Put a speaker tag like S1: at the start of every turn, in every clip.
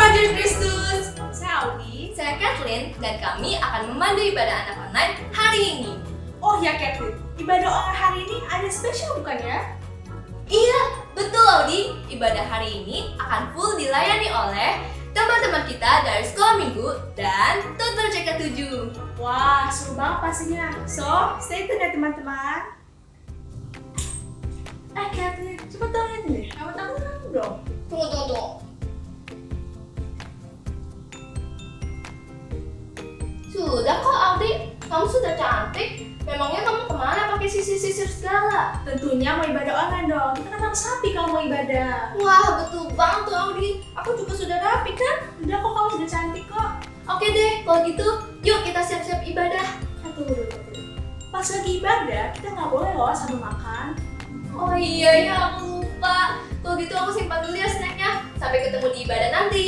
S1: Raja Kristus.
S2: Saya Audi.
S1: Saya Kathleen dan kami akan memandu ibadah anak online hari ini.
S2: Oh ya Kathleen, ibadah online hari ini ada spesial bukannya?
S1: Iya, betul Audi. Ibadah hari ini akan full dilayani oleh teman-teman kita dari sekolah minggu dan tutor CK7.
S2: Wah, seru banget pastinya. So, stay tune ya teman-teman. Kathleen, cepet dong lihat deh. Rambut aku dong.
S1: Tunggu. Sudah kok Audi, kamu sudah cantik. Memangnya kamu kemana pakai sisir-sisir segala?
S2: Tentunya mau ibadah online dong. Kita kan harus rapi kalau mau ibadah.
S1: Wah, betul banget tuh Audi. Aku juga sudah rapi kan?
S2: Udah kok, kamu sudah cantik kok.
S1: Oke deh, kalau gitu yuk kita siap-siap ibadah.
S2: Tunggu. Pas lagi ibadah, kita nggak boleh loh sambil makan.
S1: Oh iya ya, aku lupa. Kalau gitu aku simpan dulu ya snacknya. Sampai ketemu di ibadah nanti.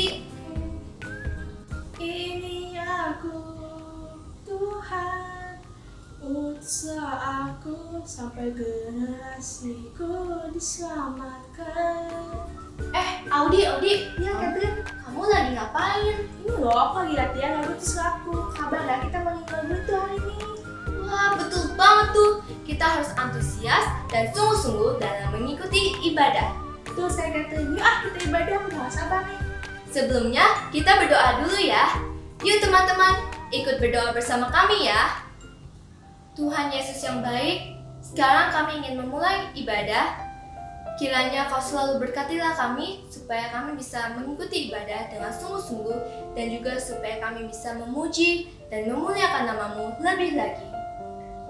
S2: Ini aku, Tuhan, usaha aku sampai generasiku diselamatkan.
S1: Audi.
S2: Ya Kathleen,
S1: Kamu lagi ngapain?
S2: ini loh aku lagi latihan lagu aku. Kabar ya kita mau nyanyi lagu itu hari ini.
S1: Wah, betul banget tuh. Kita harus antusias dan sungguh-sungguh dalam mengikuti ibadah.
S2: Tuh saya Kathleen, yuk kita ibadah, udah gak sabar nih.
S1: Sebelumnya, kita berdoa dulu ya. Yuk teman-teman, ikut berdoa bersama kami ya. Tuhan Yesus yang baik, sekarang kami ingin memulai ibadah. Kiranya Kau selalu berkatilah kami, supaya kami bisa mengikuti ibadah dengan sungguh-sungguh, dan juga supaya kami bisa memuji dan memuliakan nama-Mu lebih lagi.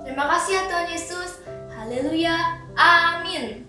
S1: Terima kasih ya Tuhan Yesus. Haleluya. Amin.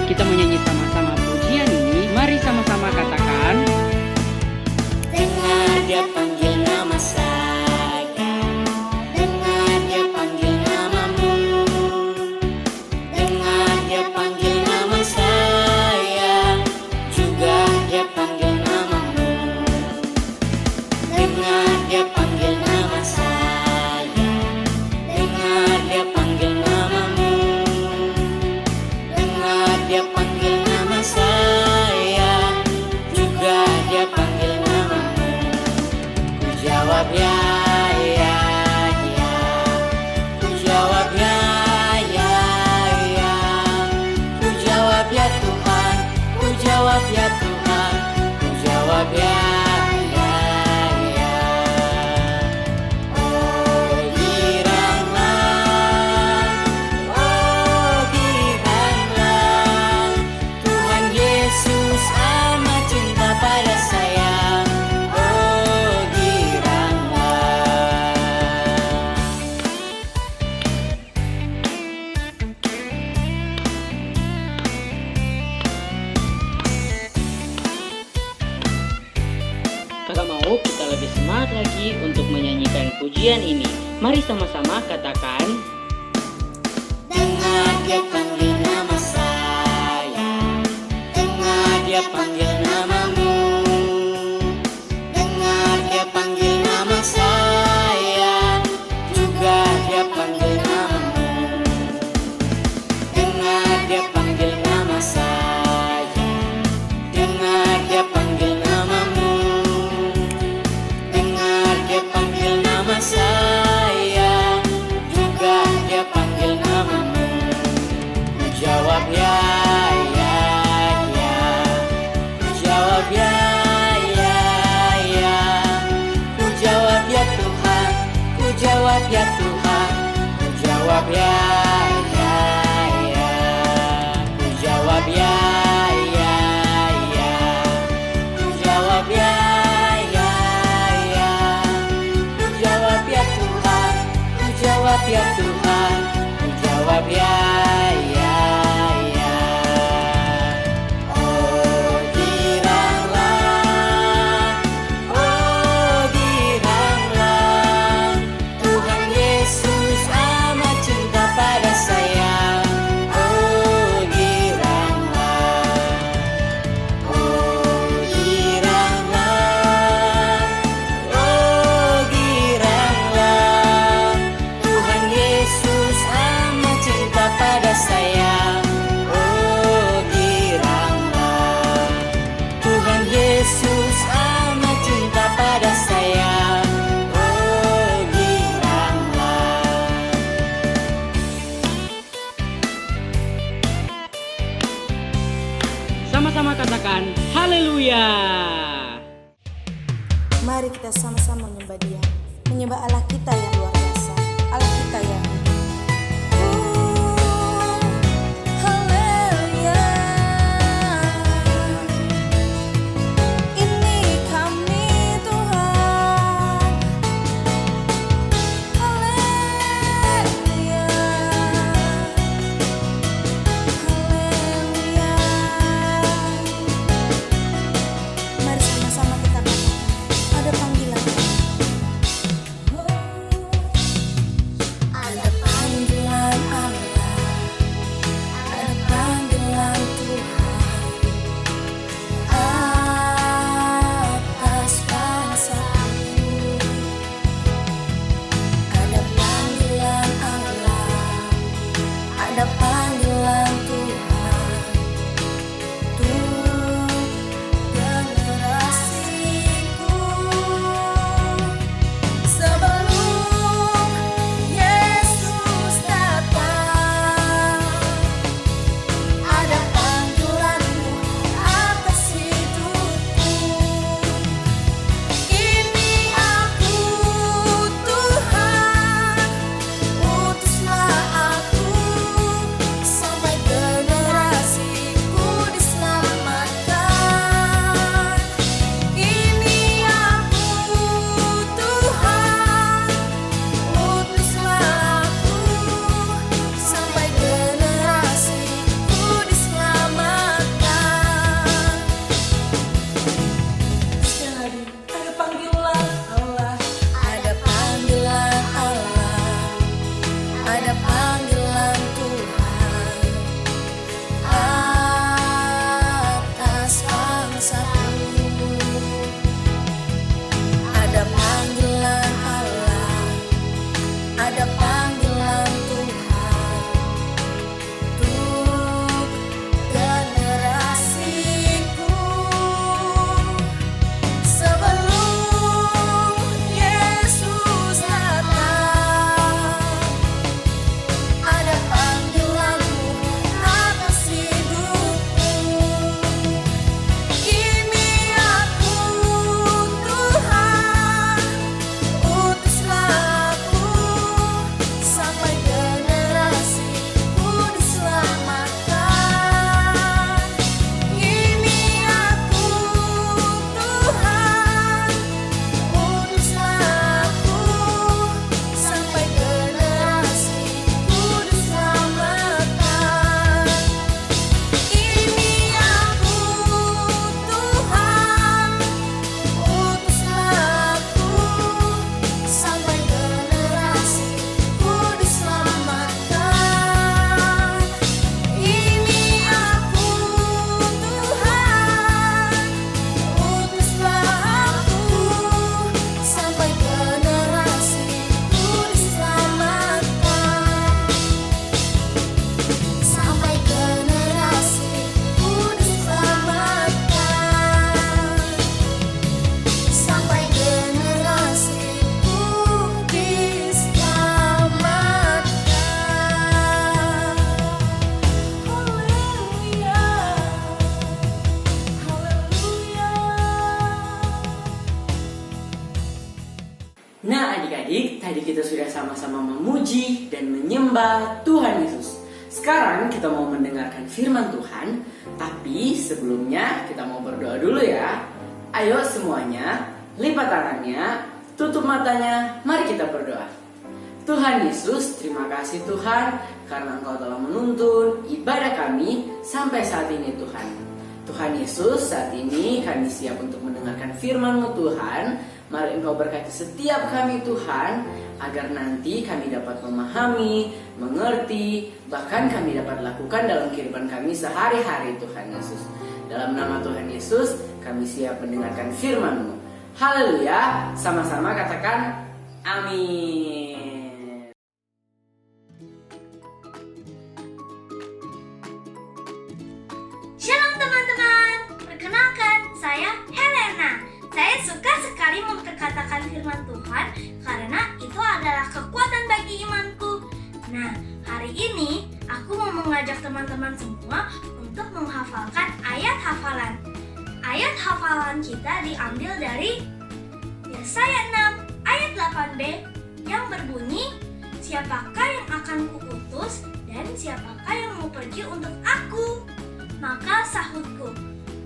S3: Kita menyanyi sama-sama pujian ini. Mari sama-sama katakan.
S4: Dengar dia panggil nama saya, dengar dia panggil namamu, dengar dia panggil nama saya, juga dia panggil namamu. Dengar dia panggil nama saya, dengar dia panggil namamu, dengar dia panggil nama saya, juga dia panggil namamu. Ku jawab ya, ya, ya. Ku jawab ya, ya, ya. Ku jawab ya Tuhan, ku jawab ya Tuhan, ku jawab ya, ya, ya. Oh giranglah, Tuhan Yesus amat cinta pada saya. Oh giranglah.
S3: Kakak mau kita lebih semangat lagi untuk menyanyikan pujian ini. Mari sama-sama katakan.
S4: Dengar dia panggil nama saya. Dengar dia panggil namamu. Dengar dia panggil nama saya. Juga dia panggil namamu. Dengar dia panggil nama saya. Dengar dia panggil namamu. Dengar dia panggil nama saya. Juga dia panggil namamu. Ku jawab ya, ya, ya. Ku jawab ya, ya, ya. Ku jawab ya Tuhan. Ku jawab ya Tuhan. Ku jawab ya, ya, ya. Ku jawab ya, ya, ya. Ku jawab ya, ya, ya. Ku jawab ya Tuhan. Ku jawab ya Tuhan. Ku jawab ya, ya, ya. Oh giranglah, Tuhan Yesus amat cinta pada saya. Oh giranglah, Tuhan Yesus amat cinta pada saya. Oh giranglah, Tuhan Yesus amat cinta pada saya. Oh giranglah.
S3: Sama-sama katakan haleluya.
S5: Mari kita sama-sama menyembah Dia, menyembah Allah kita yang luar biasa, Allah kita yang hidup. Haleluya. Ini kami Tuhan. Haleluya. Haleluya. Mari sama-sama kita katakan, ada panggilan. Oh,
S3: adik-adik, tadi kita sudah sama-sama memuji dan menyembah Tuhan Yesus. Sekarang kita mau mendengarkan firman Tuhan, tapi sebelumnya kita mau berdoa dulu ya. Ayo semuanya, lipat tangannya, tutup matanya, mari kita berdoa. Tuhan Yesus, terima kasih Tuhan, karena Engkau telah menuntun ibadah kami sampai saat ini Tuhan. Tuhan Yesus, saat ini kami siap untuk mendengarkan firman-Mu Tuhan. Mari Engkau berkati setiap kami Tuhan, agar nanti kami dapat memahami, mengerti, bahkan kami dapat lakukan dalam kehidupan kami sehari-hari Tuhan Yesus. Dalam nama Tuhan Yesus, kami siap mendengarkan firman-Mu. Haleluya, sama-sama katakan amin.
S2: Shalom teman-teman, perkenalkan saya Helena. Saya suka sekali memperkatakan firman Tuhan karena itu adalah kekuatan bagi imanku. Nah, hari ini aku mau mengajak teman-teman semua untuk menghafalkan ayat hafalan. Ayat hafalan kita diambil dari Yesaya 6 ayat 8b yang berbunyi, "Siapakah yang akan kuutus dan siapakah yang mau pergi untuk aku?" Maka sahutku,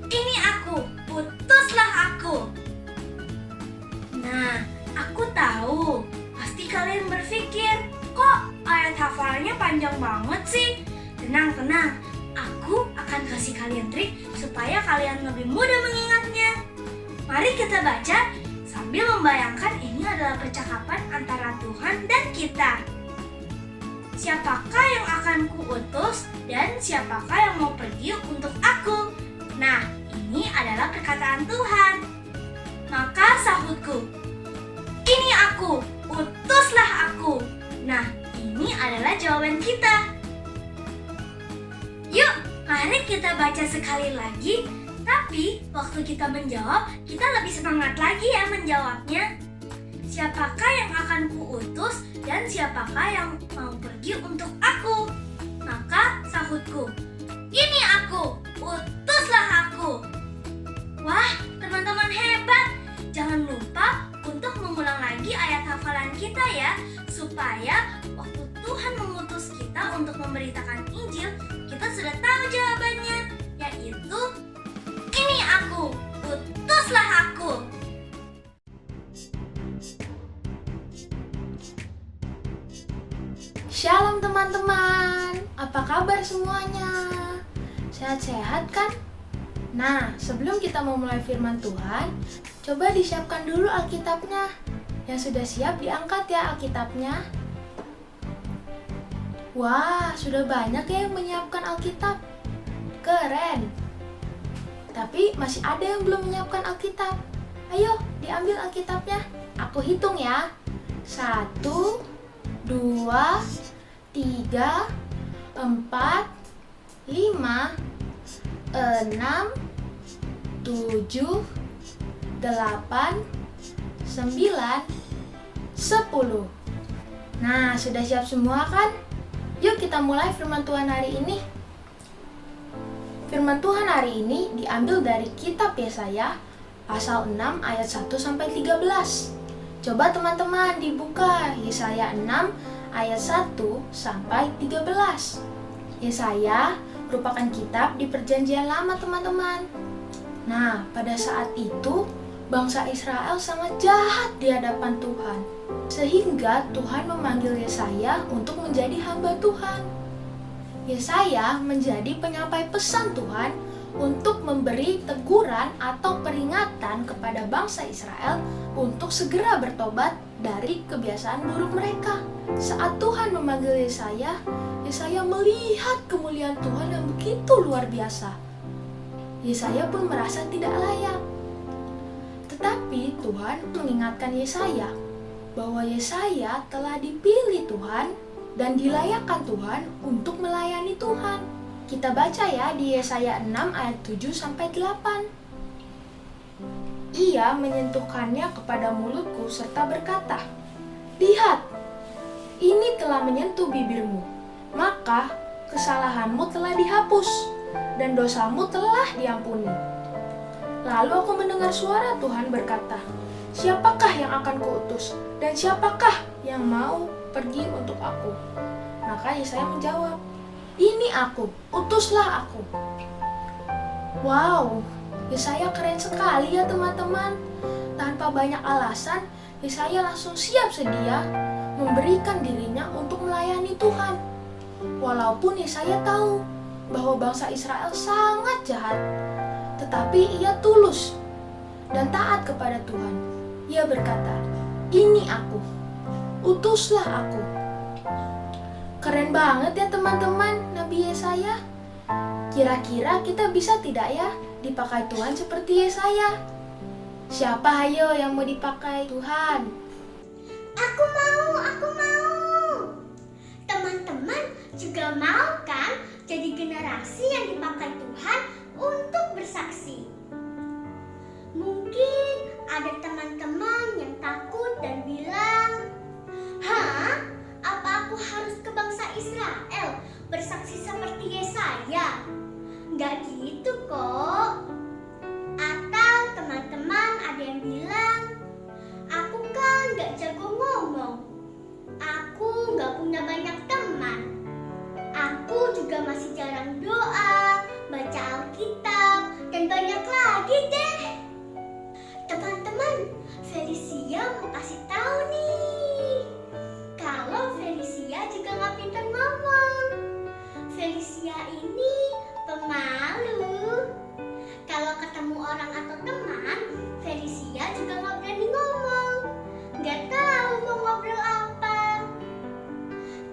S2: "Ini aku, utuslah aku." Nah, aku tahu, pasti kalian berpikir, kok ayat hafalannya panjang banget sih? Tenang, aku akan kasih kalian trik supaya kalian lebih mudah mengingatnya. Mari kita baca sambil membayangkan ini adalah percakapan antara Tuhan dan kita. "Siapakah yang akan kuutus dan siapakah yang mau pergi untuk aku?" Nah, ini adalah perkataan Tuhan. Maka sahutku, "Ini aku, utuslah aku." Nah, ini adalah jawaban kita. Yuk, mari kita baca sekali lagi. Tapi, waktu kita menjawab, kita lebih semangat lagi ya menjawabnya. "Siapakah yang akan kuutus dan siapakah yang mau pergi untuk aku?" Maka sahutku, "Ini aku, utuslah aku." Wah, teman-teman hebat. Jangan lupa untuk mengulang lagi ayat hafalan kita ya, supaya waktu Tuhan mengutus kita untuk memberitakan Injil, kita sudah tahu jawabannya, yaitu "Ini aku, utuslah aku."
S1: Shalom teman-teman, apa kabar semuanya? Sehat-sehat kan? Nah, sebelum kita memulai firman Tuhan, coba disiapkan dulu Alkitabnya. Yang sudah siap diangkat ya Alkitabnya. Wah, sudah banyak ya yang menyiapkan Alkitab. Keren. Tapi masih ada yang belum menyiapkan Alkitab. Ayo, diambil Alkitabnya. Aku hitung ya. 1, 2, 3, 4, 5, 6, 7, 8, 9, 10. Nah, sudah siap semua kan? Yuk kita mulai firman Tuhan hari ini. Firman Tuhan hari ini diambil dari kitab Yesaya pasal 6 ayat 1 sampai 13. Coba teman-teman dibuka Yesaya 6 ayat 1 sampai 13. Yesaya merupakan kitab di Perjanjian Lama teman-teman. Nah, pada saat itu bangsa Israel sangat jahat di hadapan Tuhan. Sehingga Tuhan memanggil Yesaya untuk menjadi hamba Tuhan. Yesaya menjadi penyampai pesan Tuhan untuk memberi teguran atau peringatan kepada bangsa Israel untuk segera bertobat dari kebiasaan buruk mereka. Saat Tuhan memanggil Yesaya, Yesaya melihat kemuliaan Tuhan yang begitu luar biasa. Yesaya pun merasa tidak layak. Tetapi Tuhan mengingatkan Yesaya bahwa Yesaya telah dipilih Tuhan dan dilayakkan Tuhan untuk melayani Tuhan. Kita baca ya di Yesaya 6 ayat 7 sampai 8. Ia menyentuhkannya kepada mulutku serta berkata, "Lihat, ini telah menyentuh bibirmu, maka kesalahanmu telah dihapus dan dosamu telah diampuni." Lalu aku mendengar suara Tuhan berkata,
S5: siapakah yang akan kuutus? Dan siapakah yang mau pergi untuk aku? Maka Yesaya menjawab, ini aku, utuslah aku. Wow, Yesaya keren sekali ya teman-teman. Tanpa banyak alasan, Yesaya langsung siap sedia memberikan dirinya untuk melayani Tuhan. Walaupun Yesaya tahu bahwa bangsa Israel sangat jahat, tetapi ia tulus dan taat kepada Tuhan. Ia berkata, ini aku, utuslah aku. Keren banget ya teman-teman Nabi Yesaya. Kira-kira kita bisa tidak ya dipakai Tuhan seperti Yesaya? Siapa ayo yang mau dipakai Tuhan?
S2: Aku mau. Teman-teman juga mau kan jadi generasi yang dipakai Tuhan untuk bersaksi? Mungkin ada teman-teman yang takut dan bilang, "Hah? Apa aku harus ke bangsa Israel bersaksi seperti Yesaya?" Nggak gitu kok. Atau teman-teman ada yang bilang, "Aku kan nggak jago ngomong. Aku nggak punya banyak teman. Aku juga masih jarang doa, baca Alkitab, dan banyak lagi deh." Teman-teman, Felicia mau kasih tahu nih, kalau Felicia juga nggak pintar ngomong. Felicia ini pemalu. Kalau ketemu orang atau teman, Felicia juga nggak berani ngomong. Nggak tahu mau ngobrol apa.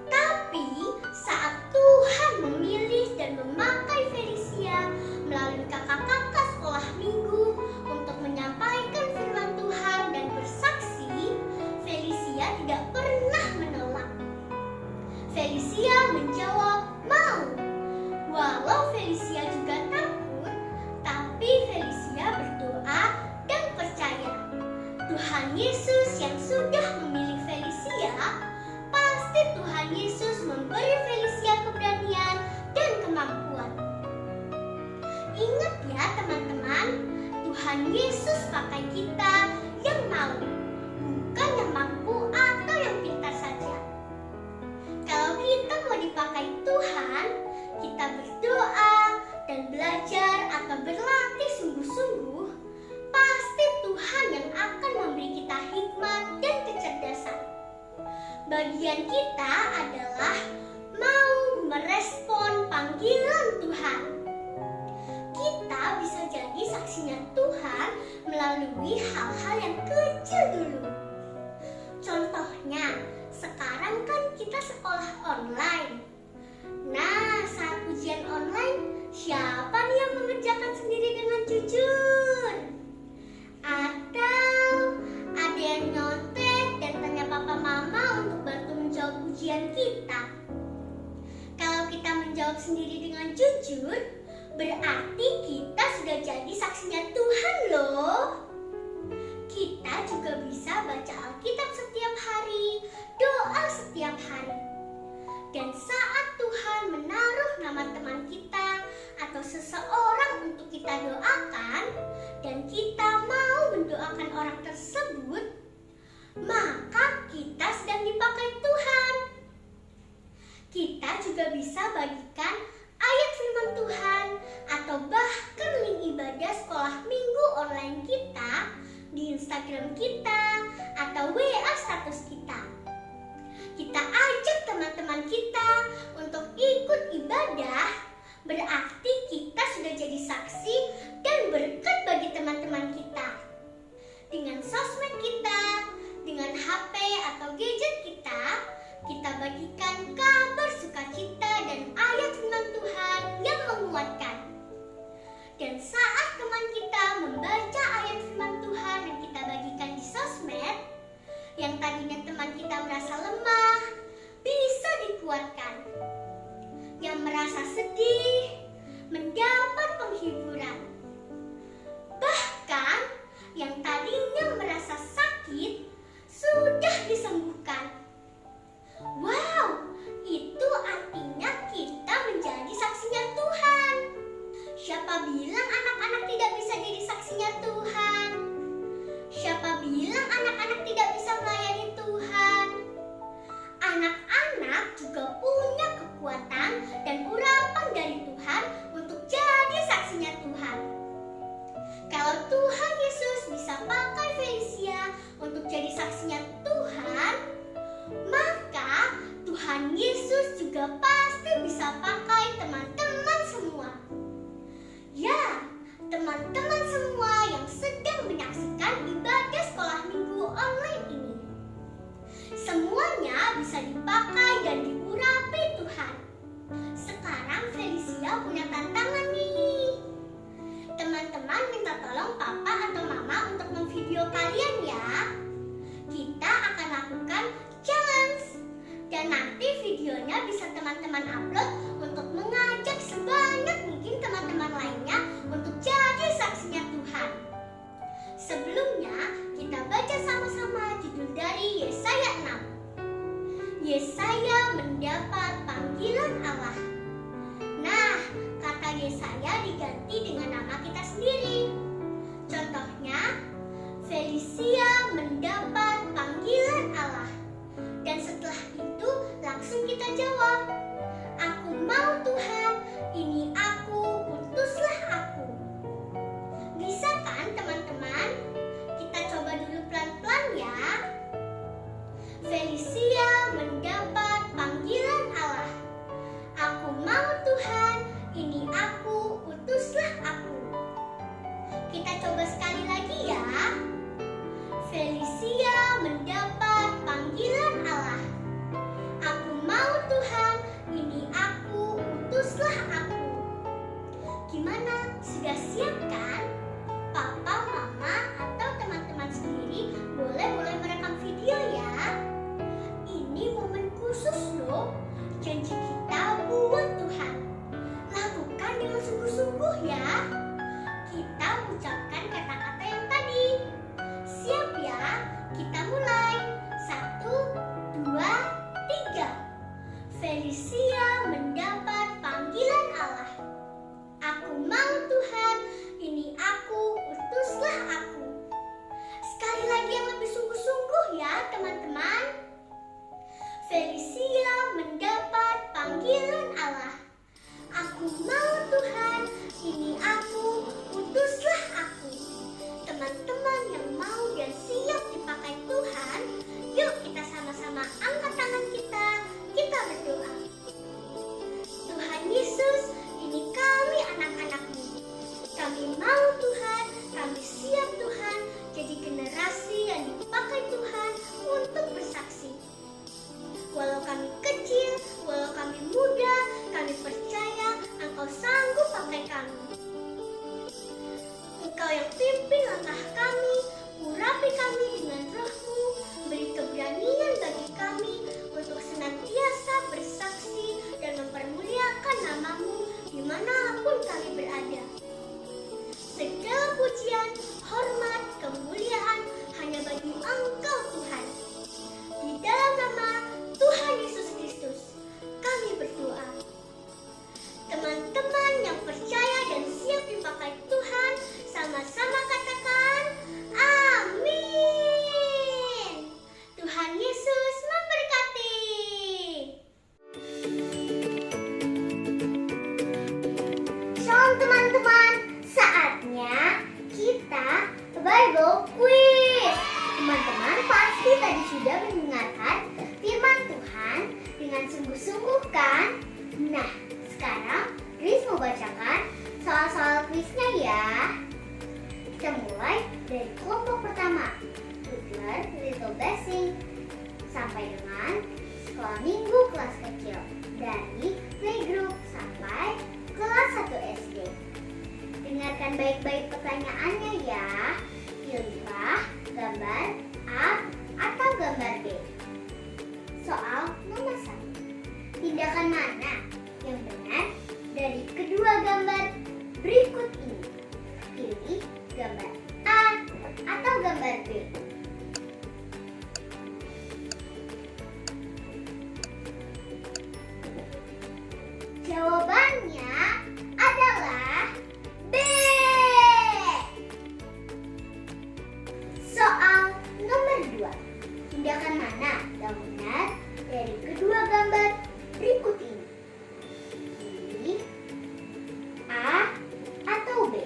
S2: Tapi saat Tuhan memilih dan memakai Felicia melalui kakak-kakak sekolah minggu untuk menyampaikan firman Tuhan dan bersaksi, Felicia tidak pernah menolak. Felicia menjawab mau. Walau Felicia juga takut, tapi Felicia berdoa dan percaya Tuhan Yesus yang sudah memilih Felicia, pasti Tuhan Yesus memberi Felicia keberanian dan kemampuan. Ingat ya teman-teman, Tuhan Yesus pakai kita yang mau, bukan yang mampu atau yang pintar saja. Kalau kita mau dipakai Tuhan, kita berdoa dan belajar atau berlatih sungguh-sungguh, pasti Tuhan yang akan memberi kita hikmat dan kecerdasan. Bagian kita adalah mau merespon panggilan Tuhan. Kita bisa jadi saksinya Tuhan melalui hal-hal yang kecil dulu. Contohnya, sekarang kan kita sekolah online. Nah, saat ujian online, siapa nih yang mengerjakan sendiri dengan jujur? Atau ada yang nyontek dan tanya papa mama untuk bantu menjawab ujian kita? Kalau kita menjawab sendiri dengan jujur, berarti kita sudah jadi saksinya Tuhan loh. Kita juga bisa baca Alkitab setiap hari, doa setiap hari. Dan saat Tuhan menaruh nama teman kita atau seseorang untuk kita doakan, dan kita mau mendoakan orang tersebut, maka kita sedang dipakai Tuhan. Kita juga bisa bagikan ayat firman Tuhan atau bahkan link ibadah sekolah minggu online kita di Instagram kita atau WA status kita. Kita ajak teman-teman kita untuk ikut ibadah, berarti kita sudah jadi saksi dan berkat bagi teman-teman kita. Dengan sosmed kita, dengan HP atau gadget kita bagikan kabar sukacita dan ayat firman Tuhan yang menguatkan. Dan saat teman kita membaca ayat firman Tuhan yang kita bagikan di sosmed, yang tadinya teman kita merasa lemah, bisa dikuatkan. Yang merasa sedih, mendapat penghiburan. Bahkan, yang tadinya merasa sakit, sudah disembuhkan. Wow, itu artinya kita menjadi saksinya Tuhan. Siapa bilang anak-anak tidak bisa jadi saksinya Tuhan? Siapa bilang bisa dipakai dan diurapi Tuhan. Sekarang Felicia punya tantangan nih. Teman-teman minta tolong papa atau mama untuk memvideo kalian ya. Kita akan lakukan challenge. Dan nanti videonya bisa teman-teman upload untuk mengajak sebanyak mungkin teman-teman lainnya untuk jadi saksinya Tuhan. Sebelumnya, kita baca sama-sama judul dari Yesaya 6. Yesaya mendapat panggilan Allah. Nah, kata Yesaya diganti dengan nama kita sendiri. Contohnya, Felicia mendapat panggilan Allah. Dan setelah itu langsung kita jawab, aku mau Tuhan, ini aku, utuslah aku. Bisa kan teman-teman? Kita coba dulu pelan-pelan ya. Felicia mendapat panggilan Allah. Aku mau Tuhan, ini aku, utuslah aku. Kita coba sekali lagi ya. Felicia mendapat panggilan Allah. Aku mau Tuhan, ini aku, utuslah aku. Gimana? Sudah siap kan? Papa, mama, atau teman-teman sendiri boleh merekam video ya. Ini momen khusus loh. Janji kita buat Tuhan. Lakukan dengan sungguh-sungguh ya. Kita ucapkan kata-kata yang tadi. Siap ya? Kita mulai. 1, 2, 3. Felicia mendapat panggilan Allah. Aku mau Tuhan, ini aku, utuslah aku. Sekali lagi yang lebih sungguh-sungguh ya teman-teman. Felicia mendapat panggilan Allah. Aku mau Tuhan, ini aku, utuslah aku. Teman-teman yang mau dan siap dipakai Tuhan, yuk kita sama-sama angkat tangan kita berdoa. Tuhan Yesus, ini kami anak-anak-Mu. Kami mau Tuhan, kami siap Tuhan, jadi generasi yang dipakai Tuhan untuk bersaksi. Walau kami kecil, walau kami muda, kami percaya Engkau sanggup pakai kami. Engkau yang pimpin langkah kami, urapi kami dengan Roh-Mu, beri keberanian bagi kami untuk senantiasa bersaksi dan mempermuliakan nama-Mu dimanapun kami berada. Segala pujian, hormat, kemuliaan hanya bagi Engkau Tuhan. Di dalam nama Tuhan Yesus Kristus, kami berdoa. Teman-teman yang percaya dan siap dipakai Tuhan, sama-sama katakan amin. Tuhan Yesus memberkati. Shalom teman-teman, saatnya kita Bible Quiz. Teman-teman pasti tadi sudah mendengarkan firman Tuhan dengan sungguh-sungguh kan? Nah, sekarang Chris mau bacakan soal-soal kuisnya ya. Kita mulai dari kelompok pertama, Toddler Little Blessing, sampai dengan sekolah minggu kelas kecil, dari playgroup sampai kelas 1 SD. Dengarkan baik-baik pertanyaannya ya. Pilihlah gambar A atau gambar B. Soal nomor 1. Tindakan mana yang benar dari kedua gambar berikut ini? Pilih gambar A atau gambar B. Jawabannya adalah B. Soal nomor 2. Tindakan mana yang benar dari kedua gambar berikut ini? Pilih A atau B.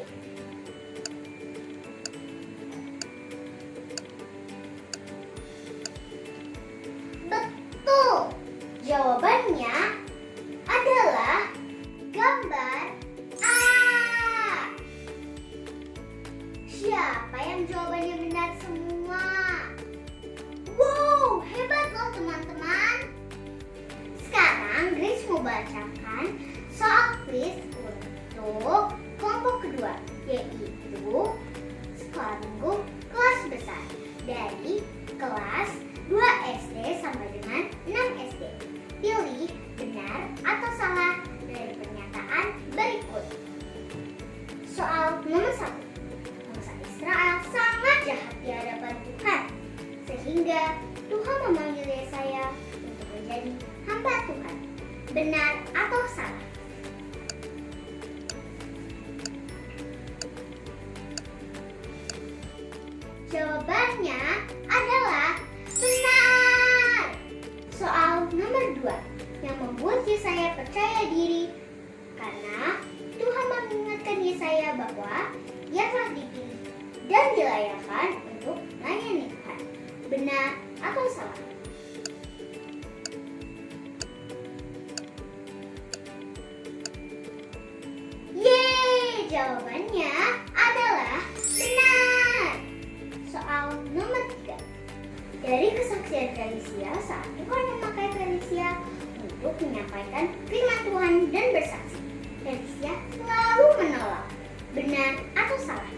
S2: Betul. Jawabannya adalah gambar A. Siapa yang jawabannya benar semua? Wow, hebat loh teman-teman.
S6: membacakan soal kuis untuk kelompok kedua, yaitu sekolah minggu kelas besar dari kelas 2 SD sampai dengan 6 SD. Pilih benar atau salah dari pernyataan berikut. Soal nomor 1. Bangsa Israel sangat jahat di hadapan Tuhan, sehingga Tuhan memanggil Yesaya untuk menjadi hamba Tuhan. Benar atau salah? Jawabannya adalah benar. Soal nomor 2 yang membuat Yesaya percaya diri karena Tuhan mengingatkan Yesaya bahwa ia telah dipilih dan dilayakkan untuk melayani Tuhan. Benar atau salah? Yeay, jawabannya adalah benar. Soal nomor 3. Dari kesaksian Felicia saat Tuhan memakai Felicia untuk menyampaikan firman Tuhan dan bersaksi, Felicia selalu menolak. Benar atau salah?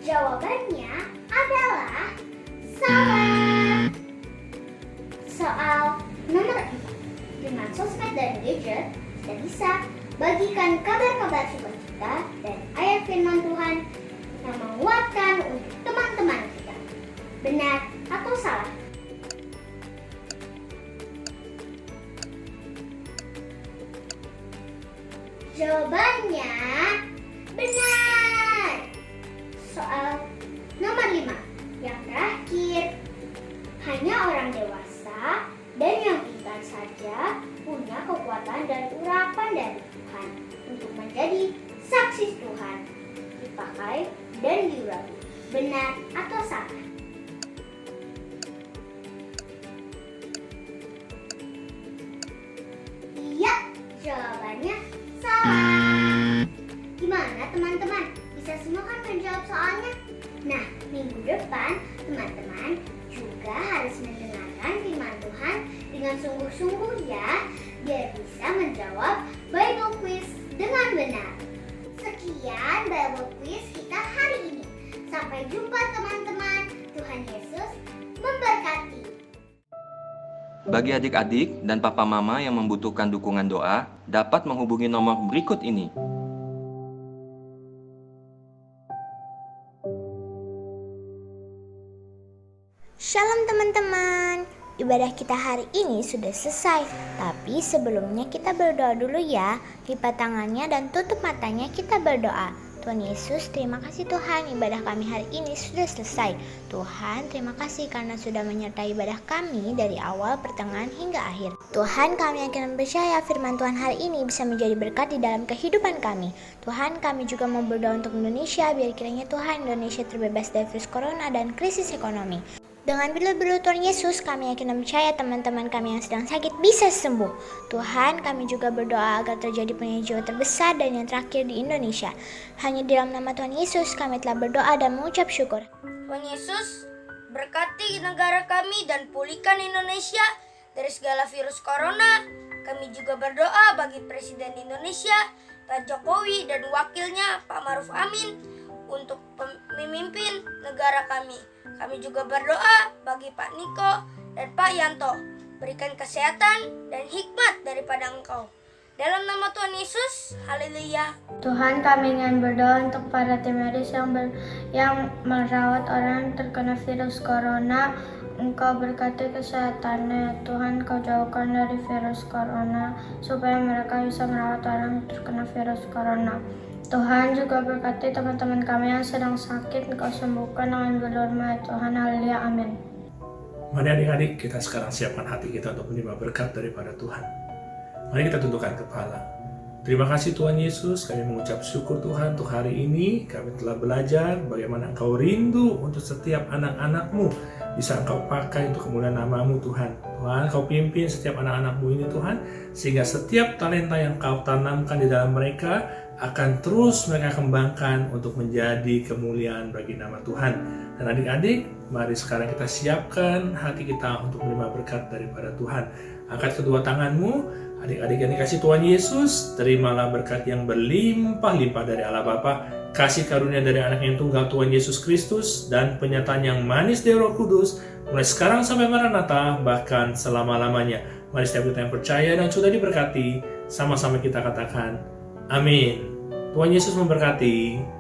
S6: Jawabannya adalah salah. Soal nomor 4. Dengan sosmed dan gadget, kita bisa bagikan kabar-kabar sukacita dan ayat firman Tuhan yang menguatkan untuk teman-teman kita. Benar atau salah? Jawabannya benar. Soal nomor 5. Yang terakhir, hanya orang dewasa dan yang pintar saja punya kekuatan dan urapan dari Tuhan untuk menjadi saksi Tuhan, dipakai dan diurapi. Benar atau salah? Iya, jawabannya salah. Gimana teman-teman? Bisa semua kan menjawab soalnya? Nah, minggu depan teman-teman juga harus mendengarkan firman Tuhan dengan sungguh-sungguh ya, biar bisa menjawab Bible Quiz dengan benar. Sekian Bible Quiz kita hari ini. Sampai jumpa teman-teman. Tuhan Yesus memberkati.
S7: Bagi adik-adik dan papa mama yang membutuhkan dukungan doa, dapat menghubungi nomor berikut ini.
S6: Shalom teman-teman, ibadah kita hari ini sudah selesai. Tapi sebelumnya kita berdoa dulu ya. Lipat tangannya dan tutup matanya, kita berdoa. Tuhan Yesus, terima kasih Tuhan, ibadah kami hari ini sudah selesai. Tuhan, terima kasih karena sudah menyertai ibadah kami dari awal, pertengahan, hingga akhir. Tuhan, kami akan percaya firman Tuhan hari ini bisa menjadi berkat di dalam kehidupan kami. Tuhan, kami juga mau berdoa untuk Indonesia, biar kiranya Tuhan Indonesia terbebas dari virus corona dan krisis ekonomi. Dengan berdoa Tuhan Yesus, kami yakin dan percaya teman-teman kami yang sedang sakit bisa sembuh. Tuhan, kami juga berdoa agar terjadi penghijauan terbesar dan yang terakhir di Indonesia. Hanya di dalam nama Tuhan Yesus kami telah berdoa dan mengucap syukur.
S2: Tuhan Yesus, berkati negara kami dan pulihkan Indonesia dari segala virus corona. Kami juga berdoa bagi Presiden Indonesia, Pak Jokowi dan wakilnya Pak Maruf Amin untuk memimpin negara kami. Kami juga berdoa bagi Pak Niko dan Pak Yanto. Berikan kesehatan dan hikmat daripada Engkau. Dalam nama Tuhan Yesus, haleluya.
S8: Tuhan, kami ingin berdoa untuk para tim medis yang merawat orang yang terkena virus corona. Engkau berkati kesehatannya. Tuhan, Kau jauhkan dari virus corona supaya mereka bisa merawat orang yang terkena virus corona. Tuhan juga berkati teman-teman kami yang sedang sakit, Engkau sembuhkan dengan berdoa Tuhan, haleluya, amin.
S9: Mari adik-adik, kita sekarang siapkan hati kita untuk menerima berkat daripada Tuhan. Mari kita tundukkan kepala. Terima kasih Tuhan Yesus, kami mengucap syukur Tuhan untuk hari ini. Kami telah belajar bagaimana Engkau rindu untuk setiap anak-anak-Mu bisa Engkau pakai untuk kemuliaan nama-Mu Tuhan. Tuhan, Kau pimpin setiap anak-anak-Mu ini Tuhan, sehingga setiap talenta yang Kau tanamkan di dalam mereka akan terus mereka kembangkan untuk menjadi kemuliaan bagi nama Tuhan. Dan adik-adik, mari sekarang kita siapkan hati kita untuk menerima berkat daripada Tuhan. Angkat kedua tanganmu, adik-adik yang dikasih Tuhan Yesus, terimalah berkat yang berlimpah-limpah dari Allah Bapa, kasih karunia dari anak yang tunggal Tuhan Yesus Kristus, dan penyataan yang manis dari Roh Kudus, mulai sekarang sampai Maranatha, bahkan selama-lamanya. Mari setiap kita yang percaya dan sudah diberkati, sama-sama kita katakan, amin. Tuhan Yesus memberkati.